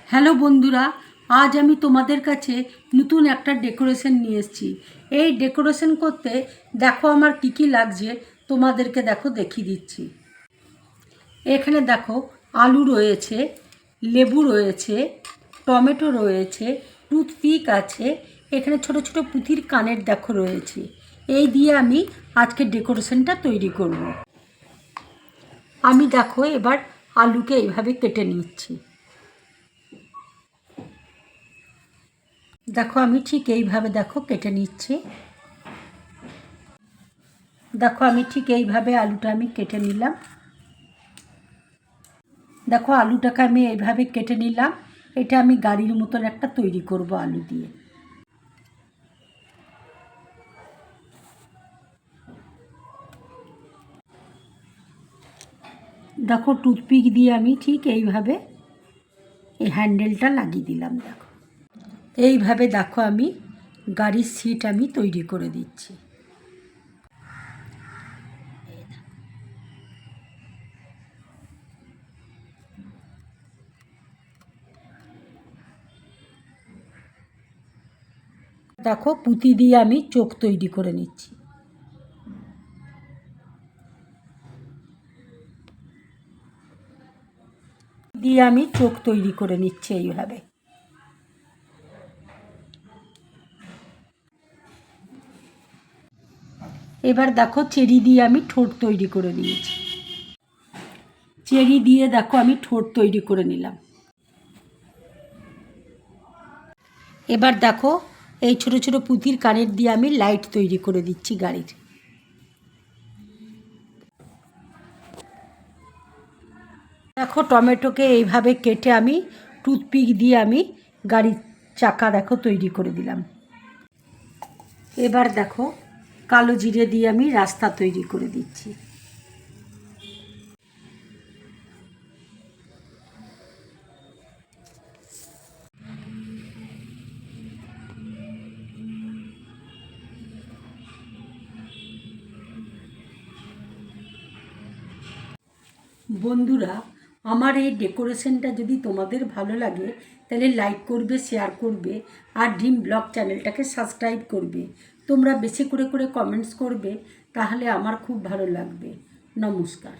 Hello বন্ধুরা, আজ আমি তোমাদের কাছে নতুন একটা ডেকোরেশন নিয়ে এসেছি। এই ডেকোরেশন করতে দেখো আমার কি কি লাগছে, তোমাদেরকে দেখো দেখিয়ে দিচ্ছি। এখানে দেখো আলু রয়েছে, লেবু রয়েছে, টমেটো রয়েছে, টুথপিক আছে, এখানে ছোট ছোট পুঁতির কানের দেখো রয়েছে। এই দিয়ে আমি আজকে ডেকোরেশনটা তৈরি করব। আমি দেখো এবার আলুকে এইভাবে কেটে নিচ্ছি। দেখো আমি ঠিক এইভাবে দেখো কেটে নিচ্ছি। দেখো আমি ঠিক এইভাবে আলুটা আমি কেটে নিলাম। দেখো আলুটাকে আমি এইভাবে কেটে নিলাম। এটা আমি গাড়ির মতন একটা তৈরি করব আলু দিয়ে। দেখো টুথপিক দিয়ে আমি ঠিক এইভাবে এই হ্যান্ডেলটা লাগিয়ে দিলাম। দেখো এইভাবে দেখো আমি গাড়ির সিট আমি তৈরি করে দিচ্ছি। দেখো পুঁতি দিয়ে আমি চোখ তৈরি করে নিচ্ছি। দিয়ে আমি চোখ তৈরি করে নিচ্ছি এইভাবে। এবার দেখো চেরি দিয়ে আমি ঠোঁট তৈরি করে নিয়েছি। চেরি দিয়ে দেখো আমি ঠোঁট তৈরি করে নিলাম। এবার দেখো এই ছোট ছোট পুঁতির কানের দিয়ে আমি লাইট তৈরি করে দিচ্ছি গাড়ির। দেখো টমেটোকে এইভাবে কেটে আমি টুথপিক দিয়ে আমি গাড়ির চাকা দেখো তৈরি করে দিলাম। এবার দেখো কালো জিরে দিয়ে আমি রাস্তা তৈরি করে দিচ্ছি। বন্ধুরা, আমার এই ডেকোরেশনটা যদি তোমাদের ভালো লাগে তাহলে লাইক করবে, শেয়ার করবে আর ড্রিম ব্লগ চ্যানেলটাকে সাবস্ক্রাইব করবে। তোমরা বেশি করে কমেন্টস করবে, তাহলে আমার খুব ভালো লাগবে। নমস্কার।